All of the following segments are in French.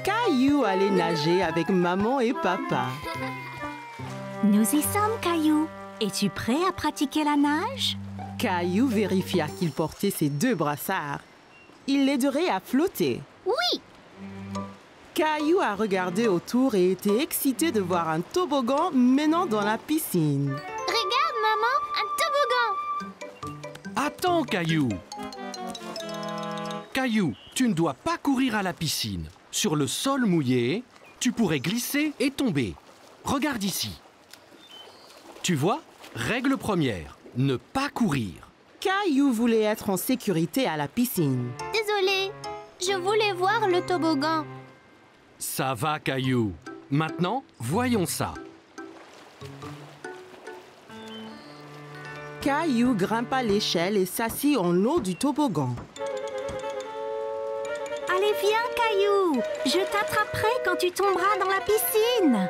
Caillou allait nager avec maman et papa. Nous y sommes, Caillou. Es-tu prêt à pratiquer la nage? Caillou vérifia qu'il portait ses 2 brassards. Il l'aiderait à flotter. Oui! Caillou a regardé autour et était excité de voir un toboggan menant dans la piscine. Regarde, maman, un toboggan! Attends, Caillou! Caillou, tu ne dois pas courir à la piscine. Sur le sol mouillé, tu pourrais glisser et tomber. Regarde ici. Tu vois, règle première, ne pas courir. Caillou voulait être en sécurité à la piscine. Désolée, je voulais voir le toboggan. Ça va, Caillou. Maintenant, voyons ça. Caillou grimpa l'échelle et s'assit en haut du toboggan. Allez, viens, Caillou. Je t'attraperai quand tu tomberas dans la piscine.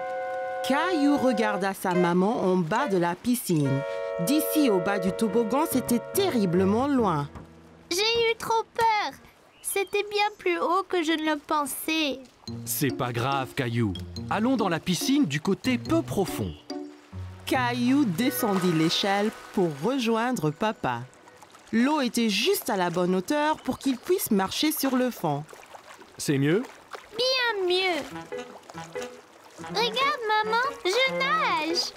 Caillou regarda sa maman en bas de la piscine. D'ici au bas du toboggan, c'était terriblement loin. J'ai eu trop peur. C'était bien plus haut que je ne le pensais. C'est pas grave, Caillou. Allons dans la piscine du côté peu profond. Caillou descendit l'échelle pour rejoindre papa. L'eau était juste à la bonne hauteur pour qu'il puisse marcher sur le fond. C'est mieux? Bien mieux. Regarde, maman, je nage.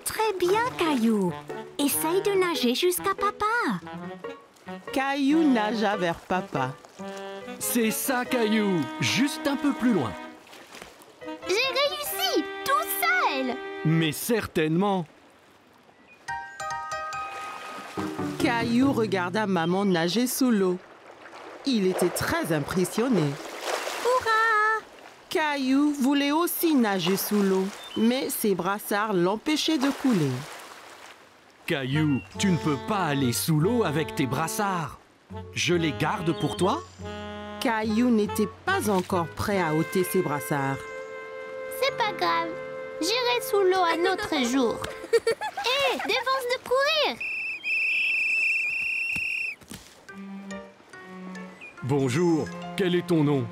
Très bien, Caillou. Essaye de nager jusqu'à papa. Caillou nagea vers papa. C'est ça, Caillou. Juste un peu plus loin. J'ai réussi, tout seul. Mais certainement. Caillou regarda maman nager sous l'eau. Il était très impressionné. Hurrah! Caillou voulait aussi nager sous l'eau, mais ses brassards l'empêchaient de couler. Caillou, tu ne peux pas aller sous l'eau avec tes brassards. Je les garde pour toi? Caillou n'était pas encore prêt à ôter ses brassards. C'est pas grave. J'irai sous l'eau un autre jour. Hé, défense de courir. Bonjour, quel est ton nom?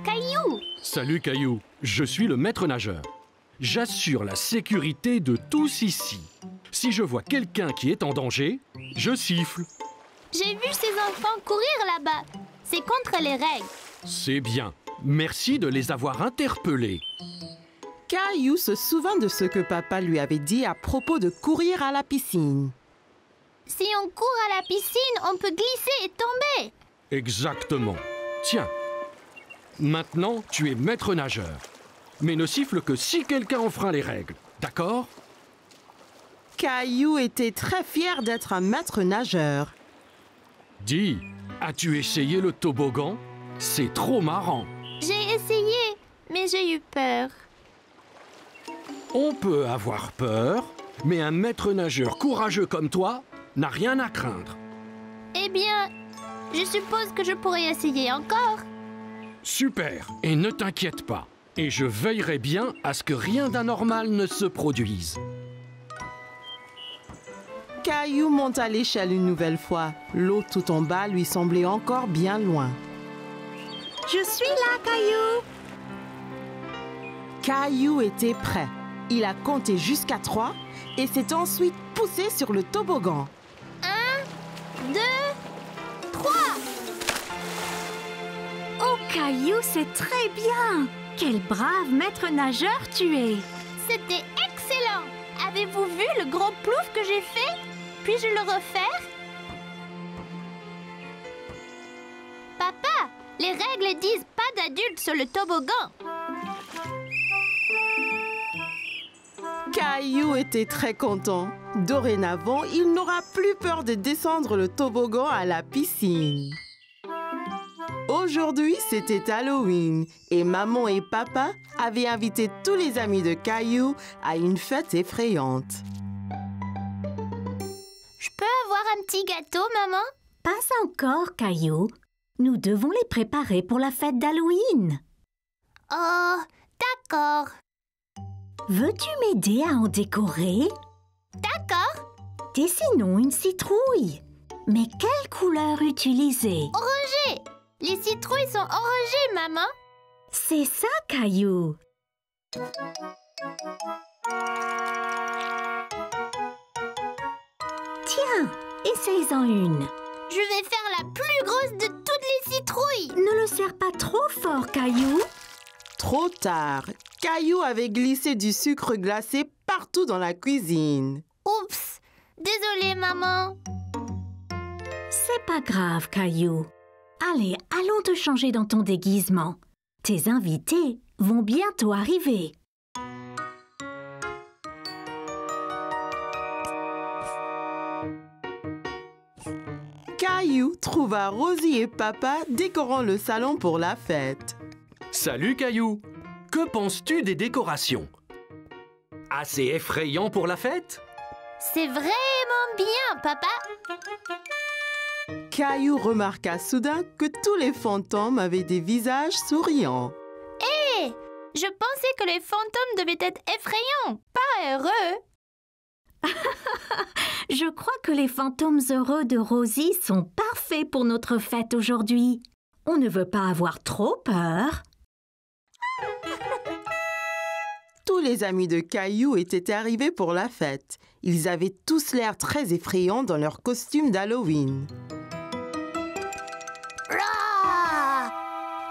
Caillou. Salut, Caillou. Je suis le maître nageur. J'assure la sécurité de tous ici. Si je vois quelqu'un qui est en danger, je siffle. J'ai vu ces enfants courir là-bas. C'est contre les règles. C'est bien. Merci de les avoir interpellés. Caillou se souvint de ce que papa lui avait dit à propos de courir à la piscine. Si on court à la piscine, on peut glisser et tomber. Exactement. Tiens. Maintenant, tu es maître nageur. Mais ne siffle que si quelqu'un enfreint les règles. D'accord? Caillou était très fier d'être un maître nageur. Dis, as-tu essayé le toboggan? C'est trop marrant. J'ai essayé, mais j'ai eu peur. On peut avoir peur, mais un maître nageur courageux comme toi n'a rien à craindre. Eh bien, je suppose que je pourrais essayer encore. Super, et ne t'inquiète pas. Et je veillerai bien à ce que rien d'anormal ne se produise. Caillou monta l'échelle une nouvelle fois. L'eau tout en bas lui semblait encore bien loin. Je suis là, Caillou. Caillou était prêt. Il a compté jusqu'à 3 et s'est ensuite poussé sur le toboggan. 1, 2, 3. Oh, Caillou, c'est très bien. Quel brave maître nageur tu es. C'était excellent. Avez-vous vu le gros plouf que j'ai fait? Puis-je le refaire? Papa, les règles disent pas d'adultes sur le toboggan. Caillou était très content. Dorénavant, il n'aura plus peur de descendre le toboggan à la piscine. Aujourd'hui, c'était Halloween et maman et papa avaient invité tous les amis de Caillou à une fête effrayante. Je peux avoir un petit gâteau, maman? Pas encore, Caillou. Nous devons les préparer pour la fête d'Halloween. Oh, d'accord. Veux-tu m'aider à en décorer? D'accord. Dessinons une citrouille. Mais quelle couleur utiliser? Orangé. Les citrouilles sont enragées, maman. C'est ça, Caillou. Tiens, essaye-en une. Je vais faire la plus grosse de toutes les citrouilles. Ne le serre pas trop fort, Caillou. Trop tard. Caillou avait glissé du sucre glacé partout dans la cuisine. Oups, désolée, maman. C'est pas grave, Caillou. Allez, allons te changer dans ton déguisement. Tes invités vont bientôt arriver. Caillou trouva Rosie et Papa décorant le salon pour la fête. Salut Caillou! Que penses-tu des décorations? Assez effrayant pour la fête? C'est vraiment bien, papa. Caillou remarqua soudain que tous les fantômes avaient des visages souriants. Hé, je pensais que les fantômes devaient être effrayants, pas heureux. Je crois que les fantômes heureux de Rosie sont parfaits pour notre fête aujourd'hui. On ne veut pas avoir trop peur. Tous les amis de Caillou étaient arrivés pour la fête. Ils avaient tous l'air très effrayants dans leurs costumes d'Halloween. Rah!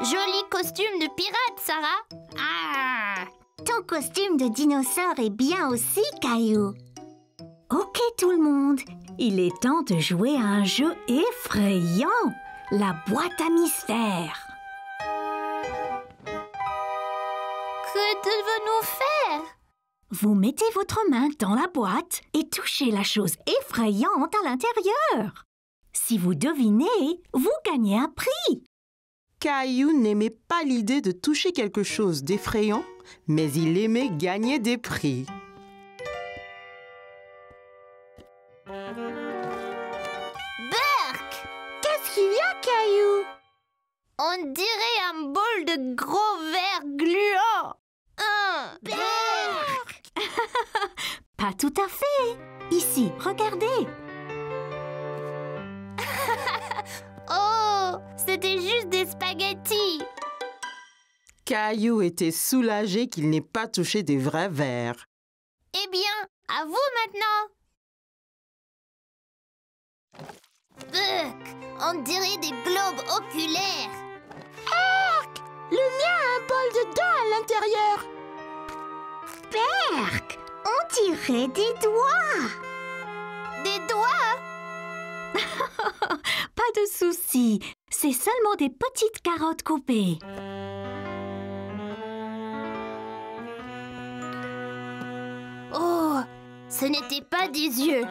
Joli costume de pirate, Sarah. Ah! Ton costume de dinosaure est bien aussi, Caillou. Ok tout le monde, il est temps de jouer à un jeu effrayant, la boîte à mystère. Que devons-nous faire? Vous mettez votre main dans la boîte et touchez la chose effrayante à l'intérieur. Si vous devinez, vous gagnez un prix. Caillou n'aimait pas l'idée de toucher quelque chose d'effrayant, mais il aimait gagner des prix. Berk! Qu'est-ce qu'il y a, Caillou? On dirait un bol de gros verre gluant. Berk! Pas tout à fait. Ici, regardez. Oh, c'était juste des spaghettis. Caillou était soulagé qu'il n'ait pas touché des vrais verres. Eh bien, à vous maintenant. Berk, on dirait des globes oculaires. Le mien a un bol de dents à l'intérieur. Berk, on dirait des doigts. Des doigts? Pas de souci, c'est seulement des petites carottes coupées. Oh, ce n'était pas des yeux,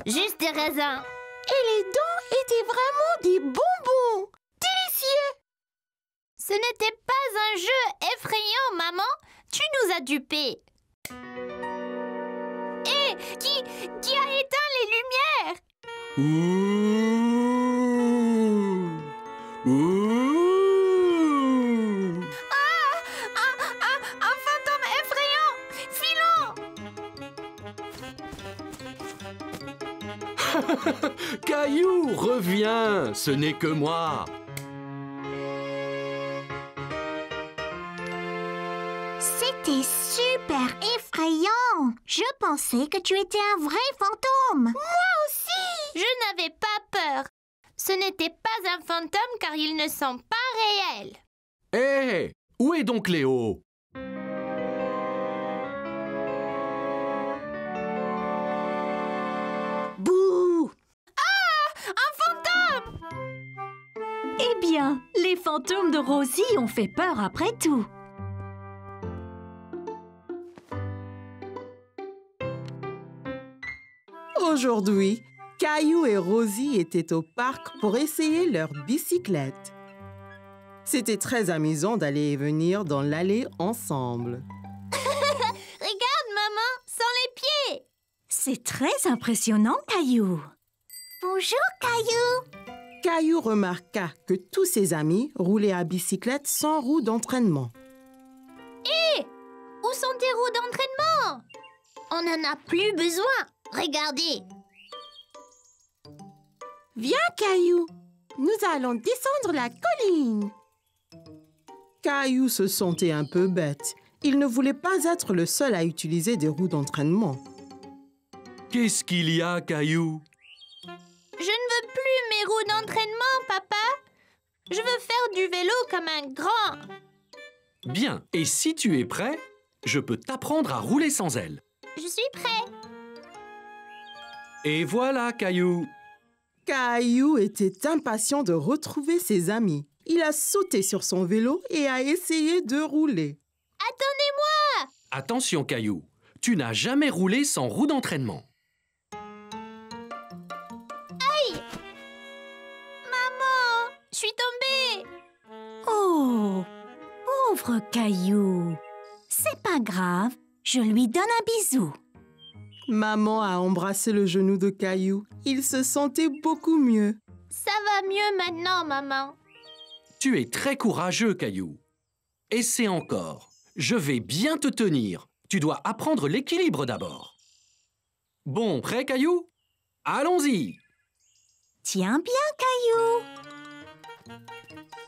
juste des raisins. Et les dents étaient vraiment des bonbons. Délicieux. Ce n'était pas un jeu effrayant, maman. Tu nous as dupés. Hé, qui a éteint les lumières? Un fantôme effrayant. Filons. Caillou, reviens! Ce n'est que moi! C'était super effrayant. Je pensais que tu étais un vrai fantôme. Je n'avais pas peur. Ce n'était pas un fantôme car ils ne sont pas réels. Hé! Où est donc Léo? Bouh! Un fantôme! Eh bien, les fantômes de Rosie ont fait peur après tout. Aujourd'hui, Caillou et Rosie étaient au parc pour essayer leur bicyclette. C'était très amusant d'aller et venir dans l'allée ensemble. Regarde, maman, sans les pieds. C'est très impressionnant, Caillou. Bonjour, Caillou. Caillou remarqua que tous ses amis roulaient à bicyclette sans roue d'entraînement. Où sont tes roues d'entraînement? On n'en a plus besoin. Regardez. Viens, Caillou. nous allons descendre la colline. Caillou se sentait un peu bête. Il ne voulait pas être le seul à utiliser des roues d'entraînement. Qu'est-ce qu'il y a, Caillou? Je ne veux plus mes roues d'entraînement, papa. Je veux faire du vélo comme un grand. Bien, et si tu es prêt, je peux t'apprendre à rouler sans elles. Je suis prêt. Et voilà, Caillou. Caillou était impatient de retrouver ses amis. Il a sauté sur son vélo et a essayé de rouler. Attendez-moi! Attention, Caillou, tu n'as jamais roulé sans roue d'entraînement. Maman, je suis tombée. Oh, pauvre Caillou. C'est pas grave, je lui donne un bisou. Maman a embrassé le genou de Caillou. Il se sentait beaucoup mieux. Ça va mieux maintenant, maman. Tu es très courageux, Caillou. Essaie encore. Je vais bien te tenir. Tu dois apprendre l'équilibre d'abord. Bon, prêt, Caillou? Allons-y. Tiens bien, Caillou.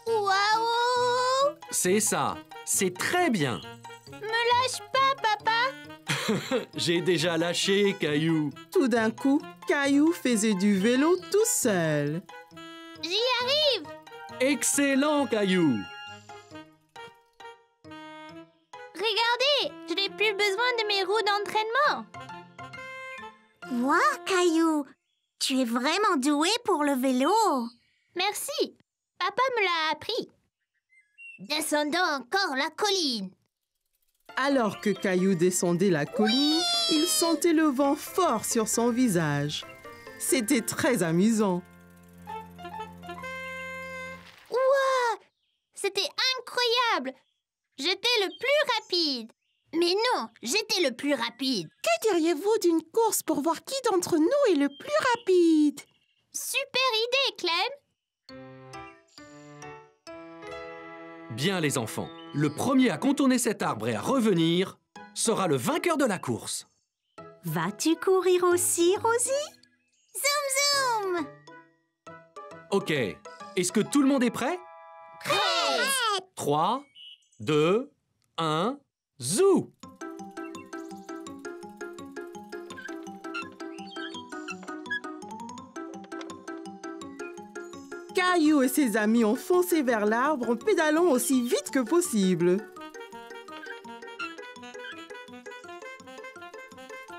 Waouh! C'est ça. C'est très bien. Me lâche pas, papa. J'ai déjà lâché, Caillou. Tout d'un coup, Caillou faisait du vélo tout seul. J'y arrive. Excellent, Caillou. Regardez, je n'ai plus besoin de mes roues d'entraînement. Wow, Caillou, tu es vraiment doué pour le vélo. Merci. Papa me l'a appris. Descendons encore la colline. Alors que Caillou descendait la colline, il sentait le vent fort sur son visage. C'était très amusant. Ouah! C'était incroyable. J'étais le plus rapide. Mais non, j'étais le plus rapide. Que diriez-vous d'une course pour voir qui d'entre nous est le plus rapide? Super idée, Clem. Bien, les enfants. Le premier à contourner cet arbre et à revenir sera le vainqueur de la course. Vas-tu courir aussi, Rosie? Zoom, zoom. Ok. Est-ce que tout le monde est prêt? Prêt. 3, 2, 1, zou! Caillou et ses amis ont foncé vers l'arbre en pédalant aussi vite que possible.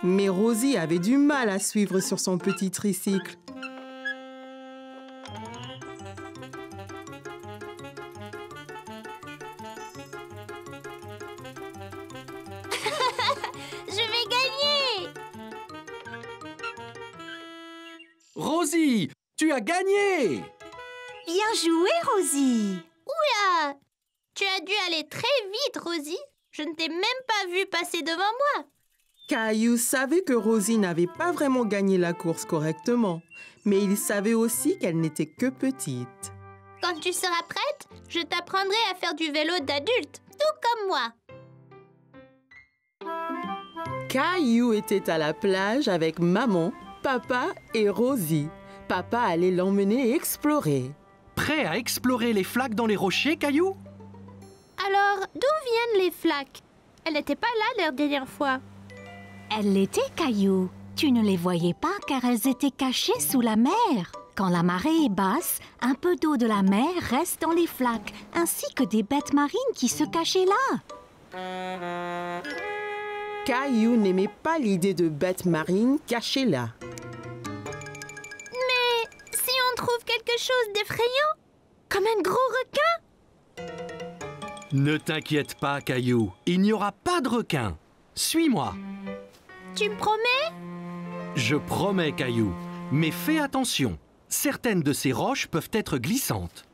Mais Rosie avait du mal à suivre sur son petit tricycle. Je vais gagner. Rosie, tu as gagné! Bien joué, Rosie. Oula! Tu as dû aller très vite, Rosie. Je ne t'ai même pas vu passer devant moi. Caillou savait que Rosie n'avait pas vraiment gagné la course correctement, mais il savait aussi qu'elle n'était que petite. Quand tu seras prête, je t'apprendrai à faire du vélo d'adulte, tout comme moi. Caillou était à la plage avec maman, papa et Rosie. Papa allait l'emmener explorer. Prêt à explorer les flaques dans les rochers, Caillou? Alors, d'où viennent les flaques? Elles n'étaient pas là la dernière fois. Elles l'étaient, Caillou. Tu ne les voyais pas car elles étaient cachées sous la mer. Quand la marée est basse, un peu d'eau de la mer reste dans les flaques, ainsi que des bêtes marines qui se cachaient là. Caillou n'aimait pas l'idée de bêtes marines cachées là. Mais si on trouve quelque chose d'effrayant, comme un gros requin? Ne t'inquiète pas, Caillou. Il n'y aura pas de requin. Suis-moi. Tu me promets? Je promets, Caillou. Mais fais attention. Certaines de ces roches peuvent être glissantes.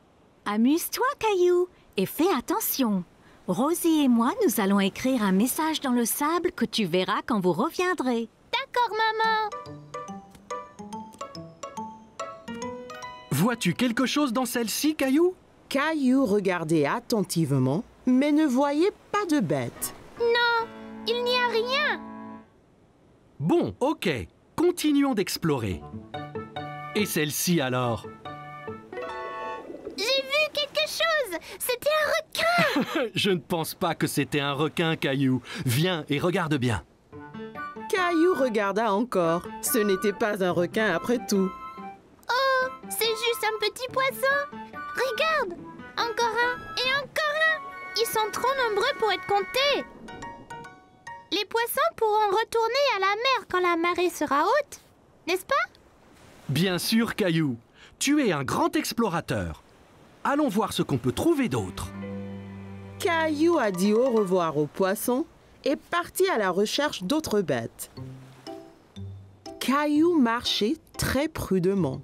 Amuse-toi, Caillou, et fais attention. Rosie et moi, nous allons écrire un message dans le sable que tu verras quand vous reviendrez. D'accord, maman. Vois-tu quelque chose dans celle-ci, Caillou? Caillou regardait attentivement, mais ne voyait pas de bête. Non, il n'y a rien. Bon, ok. Continuons d'explorer. Et celle-ci alors? C'était un requin! Je ne pense pas que c'était un requin, Caillou. Viens et regarde bien. Caillou regarda encore. Ce n'était pas un requin après tout. Oh, c'est juste un petit poisson! Regarde! Encore un et encore un! Ils sont trop nombreux pour être comptés! Les poissons pourront retourner à la mer quand la marée sera haute, n'est-ce pas? Bien sûr, Caillou. Tu es un grand explorateur. Allons voir ce qu'on peut trouver d'autre. Caillou a dit au revoir aux poissons et partit à la recherche d'autres bêtes. Caillou marchait très prudemment.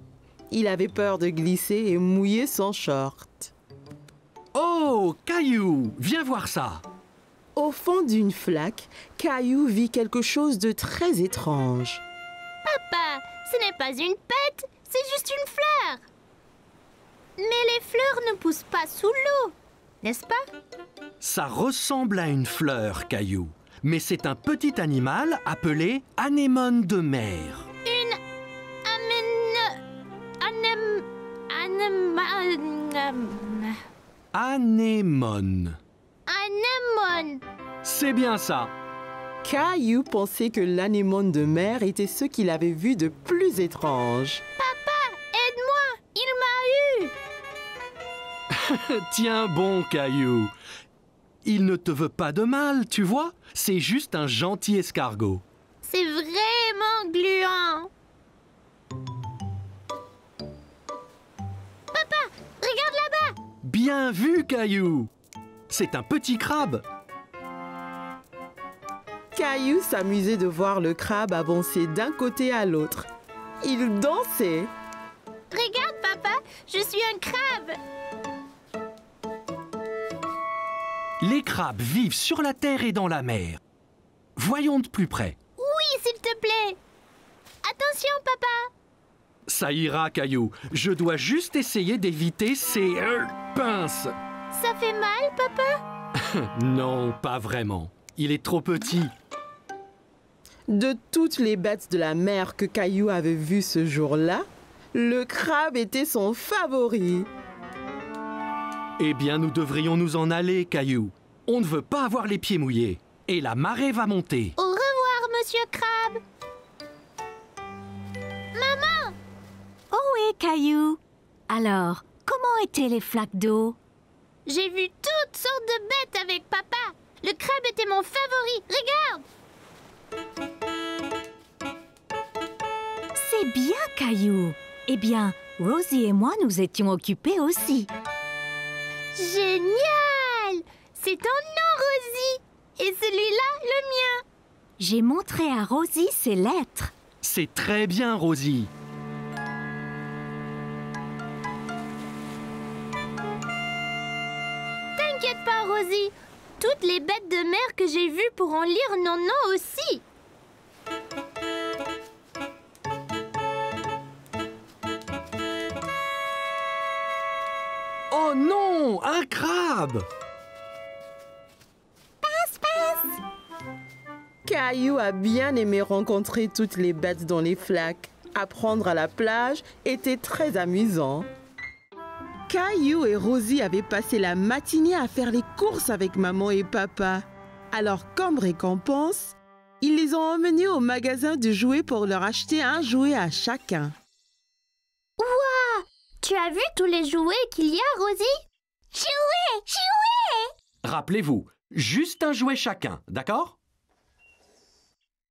Il avait peur de glisser et mouiller son short. Oh, Caillou, viens voir ça. Au fond d'une flaque, Caillou vit quelque chose de très étrange. Papa, ce n'est pas une pète, c'est juste une fleur. Mais les fleurs ne poussent pas sous l'eau, n'est-ce pas? Ça ressemble à une fleur, Caillou. Mais c'est un petit animal appelé anémone de mer. Une Anémone. anémone. C'est bien ça. Caillou pensait que l'anémone de mer était ce qu'il avait vu de plus étrange. Papa, aide-moi, il m'a eu. Tiens bon, Caillou. Il ne te veut pas de mal, tu vois. C'est juste un gentil escargot. C'est vraiment gluant. Papa, regarde là-bas. Bien vu, Caillou. C'est un petit crabe. Caillou s'amusait de voir le crabe avancer d'un côté à l'autre. Il dansait. Regarde, papa, je suis un crabe. Les crabes vivent sur la terre et dans la mer. Voyons de plus près. Oui, s'il te plaît. Attention, papa. Ça ira, Caillou. Je dois juste essayer d'éviter ces pinces. Ça fait mal, papa? Non, pas vraiment. Il est trop petit. De toutes les bêtes de la mer que Caillou avait vues ce jour-là, le crabe était son favori. Eh bien, nous devrions nous en aller, Caillou. On ne veut pas avoir les pieds mouillés. Et la marée va monter. Au revoir, monsieur Crabe. Maman! Oh oui, Caillou. Alors, comment étaient les flaques d'eau? J'ai vu toutes sortes de bêtes avec papa. Le crabe était mon favori. Regarde! C'est bien, Caillou. Eh bien, Rosie et moi, nous étions occupés aussi. Génial! C'est ton nom, Rosie. Et celui-là, le mien. J'ai montré à Rosie ses lettres. C'est très bien, Rosie. T'inquiète pas, Rosie. Toutes les bêtes de mer que j'ai vues pourront lire nos noms aussi. Oh non, un crabe! Caillou a bien aimé rencontrer toutes les bêtes dans les flaques. Apprendre à la plage était très amusant. Caillou et Rosie avaient passé la matinée à faire les courses avec maman et papa. Alors, comme récompense, ils les ont emmenés au magasin de jouets pour leur acheter un jouet à chacun. Ouah! Tu as vu tous les jouets qu'il y a, Rosie? Jouets! Jouets! Rappelez-vous, juste un jouet chacun, d'accord?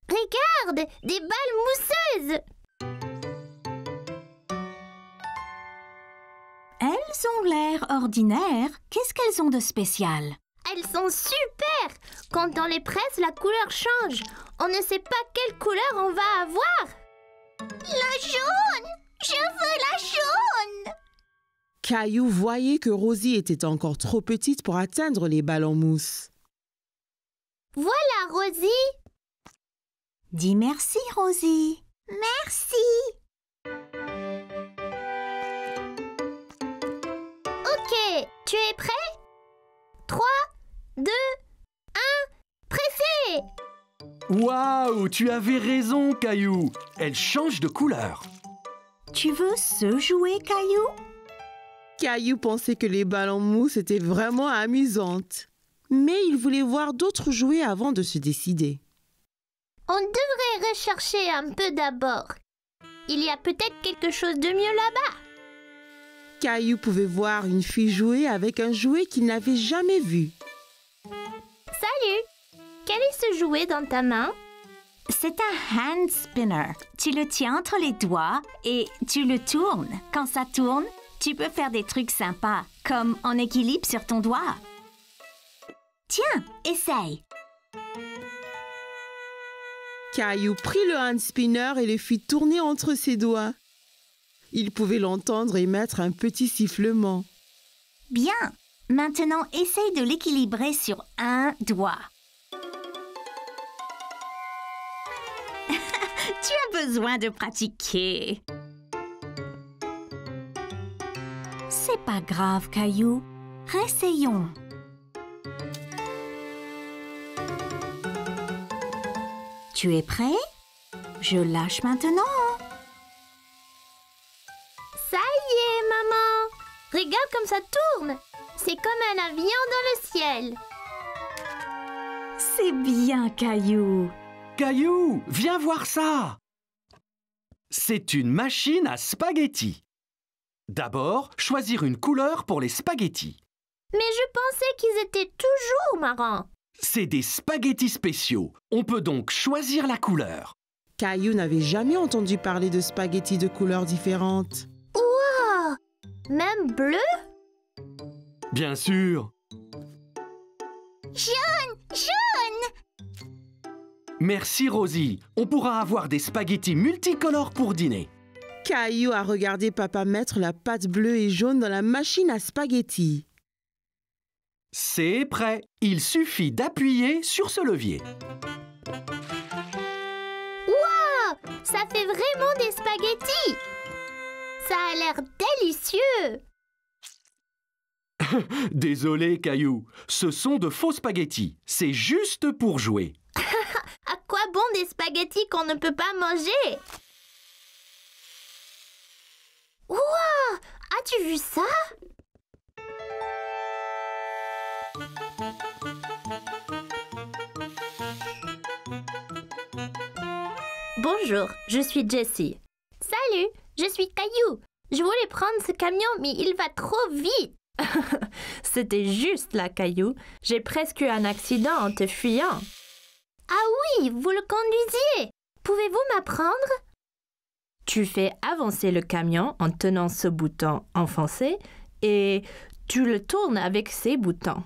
Regarde! Des balles mousseuses! Elles ont l'air ordinaires. Qu'est-ce qu'elles ont de spécial? Elles sont super! Quand on les presse, la couleur change. On ne sait pas quelle couleur on va avoir. La jaune! Je veux la jaune! Caillou voyait que Rosie était encore trop petite pour atteindre les balles en mousse. Voilà, Rosie! Dis merci, Rosie. Merci! Ok, tu es prêt? 3, 2, 1, pressé! Waouh, tu avais raison, Caillou. Elle change de couleur. Tu veux ce jouet, Caillou? Caillou pensait que les balles en mousse étaient vraiment amusantes. Mais il voulait voir d'autres jouets avant de se décider. On devrait rechercher un peu d'abord. Il y a peut-être quelque chose de mieux là-bas. Caillou pouvait voir une fille jouer avec un jouet qu'il n'avait jamais vu. Salut! Quel est ce jouet dans ta main? C'est un hand spinner. Tu le tiens entre les doigts et tu le tournes. Quand ça tourne, tu peux faire des trucs sympas, comme en équilibre sur ton doigt. Tiens, essaye. Caillou prit le hand spinner et le fit tourner entre ses doigts. Il pouvait l'entendre émettre un petit sifflement. Bien. Maintenant, essaye de l'équilibrer sur un doigt. Tu as besoin de pratiquer. C'est pas grave, Caillou. Réessayons. Tu es prêt? Je lâche maintenant. Ça y est, maman! Regarde comme ça tourne! C'est comme un avion dans le ciel. C'est bien, Caillou. Caillou, viens voir ça! C'est une machine à spaghettis. D'abord, choisir une couleur pour les spaghettis. Mais je pensais qu'ils étaient toujours marrants. C'est des spaghettis spéciaux. On peut donc choisir la couleur. Caillou n'avait jamais entendu parler de spaghettis de couleurs différentes. Wow! Même bleu? Bien sûr. Jaune! Jaune! Merci Rosie. On pourra avoir des spaghettis multicolores pour dîner. Caillou a regardé papa mettre la pâte bleue et jaune dans la machine à spaghettis. C'est prêt. Il suffit d'appuyer sur ce levier. Wow! Ça fait vraiment des spaghettis! Ça a l'air délicieux! Désolé Caillou, ce sont de faux spaghettis. C'est juste pour jouer. À quoi bon des spaghettis qu'on ne peut pas manger? Wow! As-tu vu ça? Bonjour, je suis Jessie. Salut, je suis Caillou. Je voulais prendre ce camion, mais il va trop vite. C'était juste là, Caillou. J'ai presque eu un accident en te fuyant. Ah oui, vous le conduisiez. Pouvez-vous m'apprendre? Tu fais avancer le camion en tenant ce bouton enfoncé et tu le tournes avec ces boutons.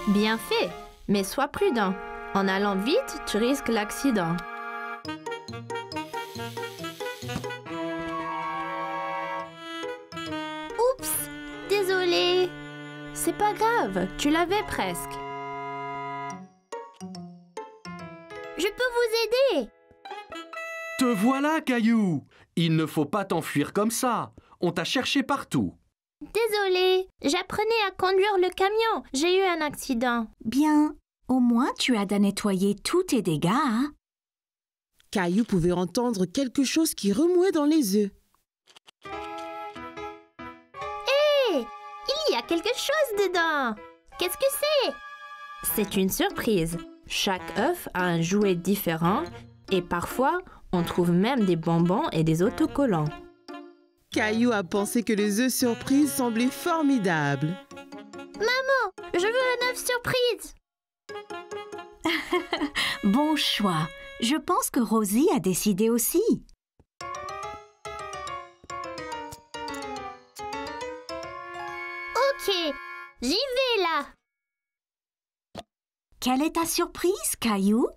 Bien fait, mais sois prudent. En allant vite, tu risques l'accident. Oups, désolée. C'est pas grave, tu l'avais presque. Je peux vous aider. Te voilà Caillou. Il ne faut pas t'enfuir comme ça. On t'a cherché partout. Désolée, j'apprenais à conduire le camion. J'ai eu un accident. Bien. Au moins, tu as à nettoyer tous tes dégâts, hein? Caillou pouvait entendre quelque chose qui remuait dans les œufs. Hé! Il y a quelque chose dedans. Qu'est-ce que c'est? C'est une surprise. Chaque œuf a un jouet différent et parfois, on trouve même des bonbons et des autocollants. Caillou a pensé que les œufs surprises semblaient formidables. Maman, je veux un œuf surprise. Bon choix. Je pense que Rosie a décidé aussi. Ok, j'y vais là. Quelle est ta surprise, Caillou?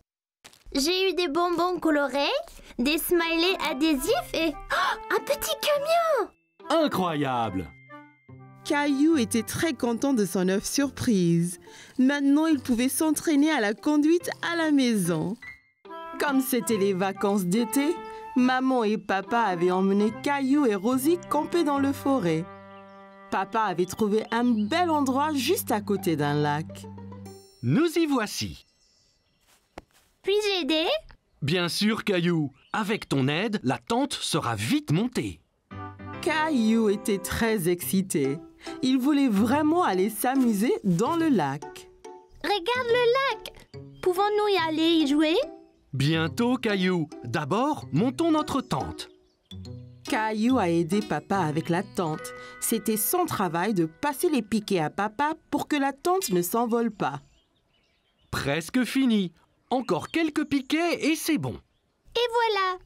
J'ai eu des bonbons colorés, des smileys adhésifs et un petit camion. Incroyable! Caillou était très content de son œuf surprise. Maintenant, il pouvait s'entraîner à la conduite à la maison. Comme c'était les vacances d'été, maman et papa avaient emmené Caillou et Rosie camper dans le forêt. Papa avait trouvé un bel endroit juste à côté d'un lac. Nous y voici. Puis-je aider? Bien sûr, Caillou. Avec ton aide, la tente sera vite montée. Caillou était très excité. Il voulait vraiment aller s'amuser dans le lac. Regarde le lac. Pouvons-nous y aller y jouer? Bientôt, Caillou. D'abord, montons notre tente. Caillou a aidé papa avec la tente. C'était son travail de passer les piquets à papa pour que la tente ne s'envole pas. Presque fini. Encore quelques piquets et c'est bon. Et voilà.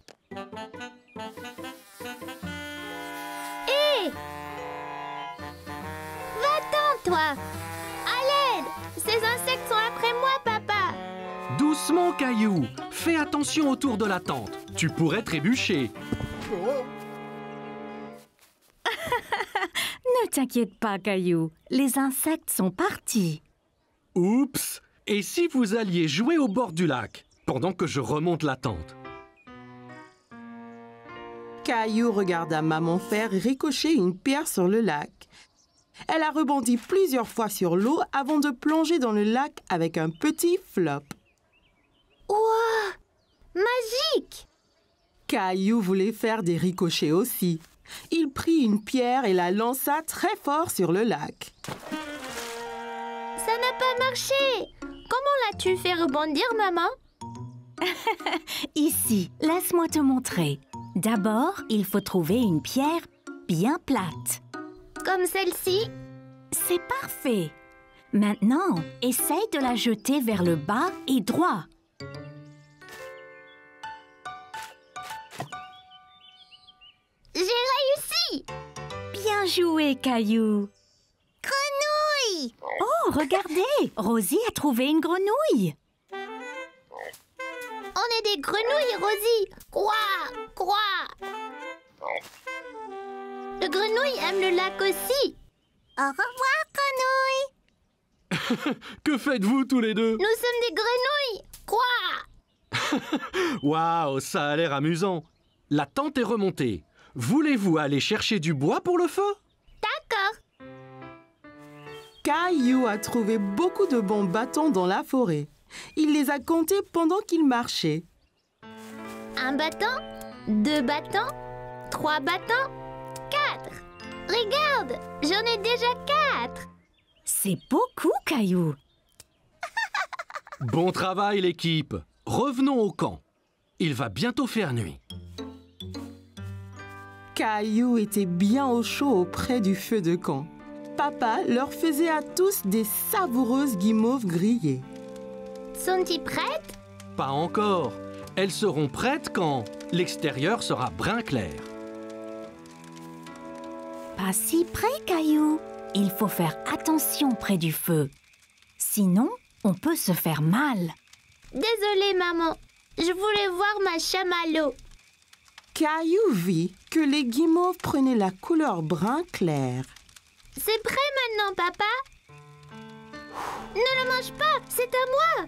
Hé! Va-t'en, toi! À l'aide! Ces insectes sont après moi, papa! Doucement, Caillou. Fais attention autour de la tente. Tu pourrais trébucher. Ne t'inquiète pas, Caillou. Les insectes sont partis. Oups! Et si vous alliez jouer au bord du lac, pendant que je remonte la tente? Caillou regarda maman faire ricocher une pierre sur le lac. Elle a rebondi plusieurs fois sur l'eau avant de plonger dans le lac avec un petit flop. Ouah! Magique! Caillou voulait faire des ricochets aussi. Il prit une pierre et la lança très fort sur le lac. Ça n'a pas marché! Comment l'as-tu fait rebondir, maman? Ici, laisse-moi te montrer. D'abord, il faut trouver une pierre bien plate. Comme celle-ci? C'est parfait. Maintenant, essaye de la jeter vers le bas et droit. J'ai réussi! Bien joué, Caillou. Grenouille! Oh, regardez, Rosie a trouvé une grenouille. On est des grenouilles, Rosie! Quoi? Quoi? Le grenouille aime le lac aussi. Au revoir, grenouille! Que faites-vous tous les deux? Nous sommes des grenouilles! Quoi? Waouh, ça a l'air amusant. La tente est remontée. Voulez-vous aller chercher du bois pour le feu? D'accord. Caillou a trouvé beaucoup de bons bâtons dans la forêt. Il les a comptés pendant qu'il marchait. Un bâton, 2 bâtons, 3 bâtons, 4. Regarde, j'en ai déjà 4. C'est beaucoup, Caillou. Bon travail, l'équipe. Revenons au camp. Il va bientôt faire nuit. Caillou était bien au chaud auprès du feu de camp. Papa leur faisait à tous des savoureuses guimauves grillées. Sont-ils prêtes? Pas encore. Elles seront prêtes quand l'extérieur sera brun clair. Pas si près, Caillou. Il faut faire attention près du feu. Sinon, on peut se faire mal. Désolée, maman. Je voulais voir ma chamallow. Caillou vit que les guimauves prenaient la couleur brun clair. C'est prêt maintenant, papa? Ne le mange pas, c'est à moi.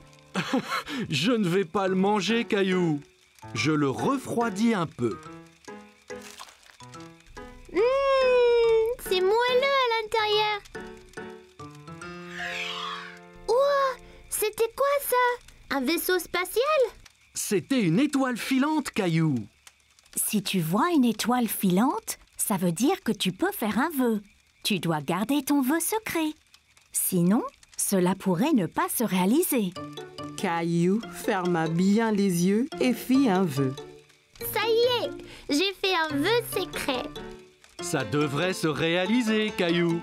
Je ne vais pas le manger, Caillou. Je le refroidis un peu. C'est moelleux à l'intérieur. Ouah, c'était quoi ça? Un vaisseau spatial? C'était une étoile filante, Caillou. Si tu vois une étoile filante, ça veut dire que tu peux faire un vœu. Tu dois garder ton vœu secret. Sinon, cela pourrait ne pas se réaliser. Caillou ferma bien les yeux et fit un vœu. Ça y est, j'ai fait un vœu secret. Ça devrait se réaliser, Caillou.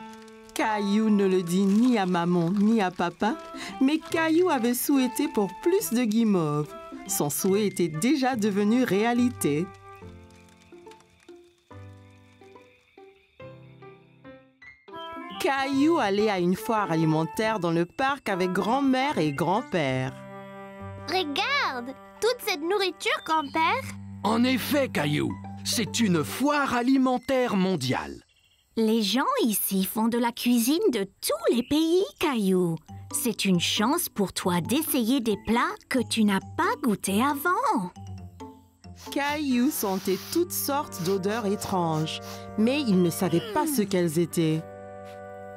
Caillou ne le dit ni à maman ni à papa, mais Caillou avait souhaité pour plus de guimauves. Son souhait était déjà devenu réalité. Caillou allait à une foire alimentaire dans le parc avec grand-mère et grand-père. Regarde, toute cette nourriture, grand-père. En effet, Caillou, c'est une foire alimentaire mondiale. Les gens ici font de la cuisine de tous les pays, Caillou. C'est une chance pour toi d'essayer des plats que tu n'as pas goûtés avant. Caillou sentait toutes sortes d'odeurs étranges, mais il ne savait pas ce qu'elles étaient.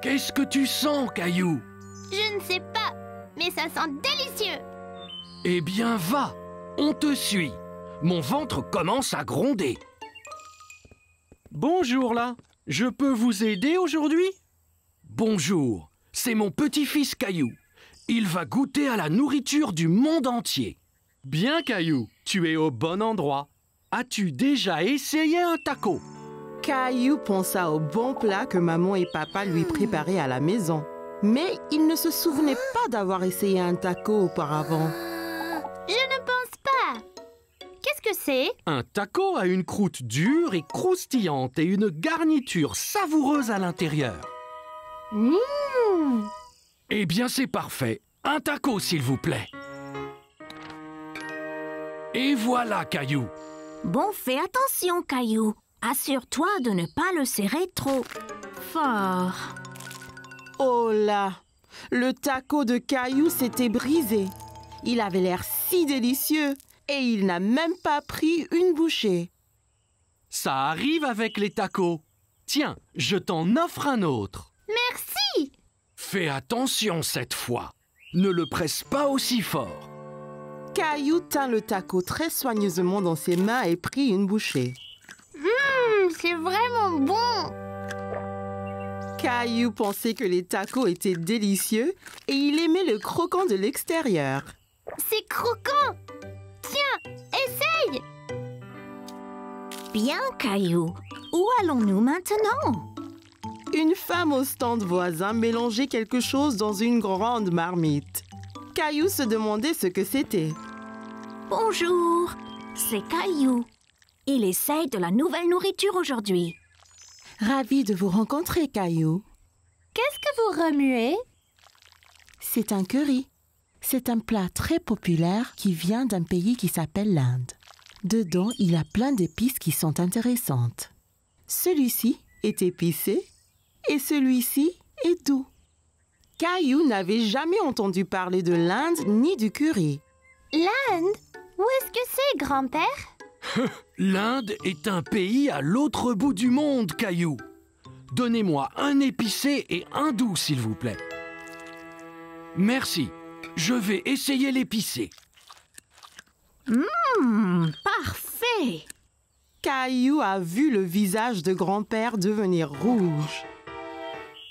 Qu'est-ce que tu sens, Caillou? Je ne sais pas, mais ça sent délicieux. Eh bien, va, on te suit. Mon ventre commence à gronder. Bonjour là, je peux vous aider aujourd'hui? Bonjour, c'est mon petit-fils Caillou. Il va goûter à la nourriture du monde entier. Bien Caillou, tu es au bon endroit. As-tu déjà essayé un taco? Caillou pensa au bon plat que maman et papa lui préparaient à la maison. Mais il ne se souvenait pas d'avoir essayé un taco auparavant. Je ne pense pas. Qu'est-ce que c'est? Un taco a une croûte dure et croustillante et une garniture savoureuse à l'intérieur. Eh bien, c'est parfait. Un taco, s'il vous plaît. Et voilà, Caillou. Bon, fais attention, Caillou. Assure-toi de ne pas le serrer trop fort. Oh là! Le taco de Caillou s'était brisé. Il avait l'air si délicieux et il n'a même pas pris une bouchée. Ça arrive avec les tacos. Tiens, je t'en offre un autre. Merci. Fais attention cette fois. Ne le presse pas aussi fort. Caillou tint le taco très soigneusement dans ses mains et prit une bouchée. C'est vraiment bon. Caillou pensait que les tacos étaient délicieux et il aimait le croquant de l'extérieur. C'est croquant. Tiens, essaye. Bien, Caillou. Où allons-nous maintenant? Une femme au stand voisin mélangeait quelque chose dans une grande marmite. Caillou se demandait ce que c'était. Bonjour, c'est Caillou. Il essaye de la nouvelle nourriture aujourd'hui. Ravi de vous rencontrer, Caillou. Qu'est-ce que vous remuez? C'est un curry. C'est un plat très populaire qui vient d'un pays qui s'appelle l'Inde. Dedans, il y a plein d'épices qui sont intéressantes. Celui-ci est épicé et celui-ci est doux. Caillou n'avait jamais entendu parler de l'Inde ni du curry. L'Inde? Où est-ce que c'est, grand-père? L'Inde est un pays à l'autre bout du monde, Caillou. Donnez-moi un épicé et un doux, s'il vous plaît. Merci. Je vais essayer l'épicé. Parfait. Caillou a vu le visage de grand-père devenir rouge.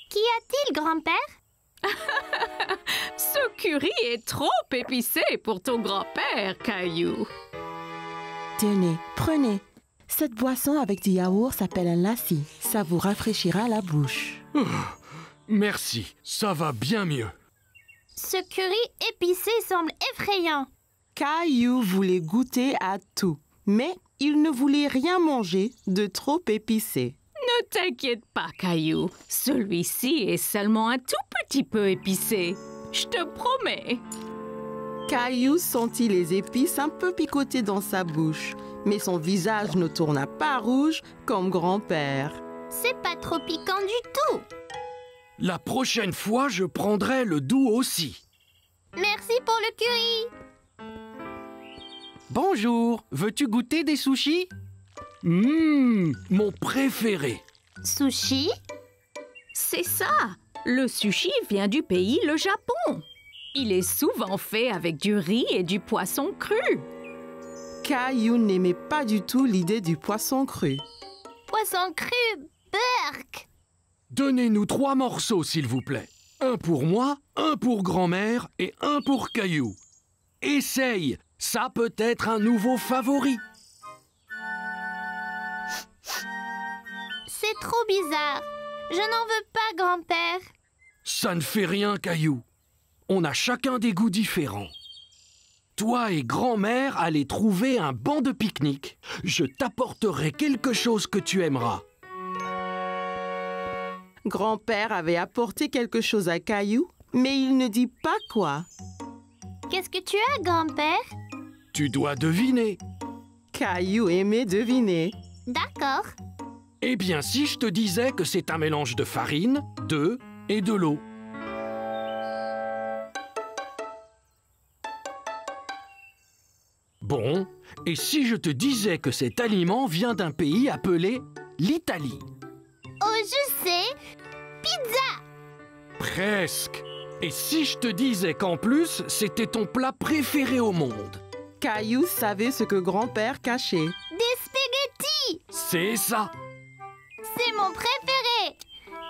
Qu'y a-t-il, grand-père? Ce curry est trop épicé pour ton grand-père, Caillou. Tenez, prenez. Cette boisson avec du yaourt s'appelle un lassi. Ça vous rafraîchira la bouche. Merci, ça va bien mieux. Ce curry épicé semble effrayant. Caillou voulait goûter à tout, mais il ne voulait rien manger de trop épicé. Ne t'inquiète pas, Caillou. Celui-ci est seulement un tout petit peu épicé. Je te promets. Caillou sentit les épices un peu picoter dans sa bouche, mais son visage ne tourna pas rouge comme grand-père. C'est pas trop piquant du tout. La prochaine fois, je prendrai le doux aussi. Merci pour le curry. Bonjour, veux-tu goûter des sushis? Mon préféré. Sushi? C'est ça. Le sushi vient du pays, le Japon. Il est souvent fait avec du riz et du poisson cru. Caillou n'aimait pas du tout l'idée du poisson cru. Poisson cru, burk. Donnez-nous 3 morceaux, s'il vous plaît. Un pour moi, un pour grand-mère et un pour Caillou. Essaye, ça peut être un nouveau favori. C'est trop bizarre. Je n'en veux pas, grand-père. Ça ne fait rien, Caillou. On a chacun des goûts différents. Toi et grand-mère allez trouver un banc de pique-nique. Je t'apporterai quelque chose que tu aimeras. Grand-père avait apporté quelque chose à Caillou, mais il ne dit pas quoi. Qu'est-ce que tu as, grand-père? Tu dois deviner. Caillou aimait deviner. D'accord. Eh bien, si je te disais que c'est un mélange de farine, d'œufs et de l'eau. Bon, et si je te disais que cet aliment vient d'un pays appelé l'Italie? Oh, je sais. Pizza. Presque. Et si je te disais qu'en plus, c'était ton plat préféré au monde? Caillou savait ce que grand-père cachait. Des spaghettis! C'est ça! C'est mon préféré!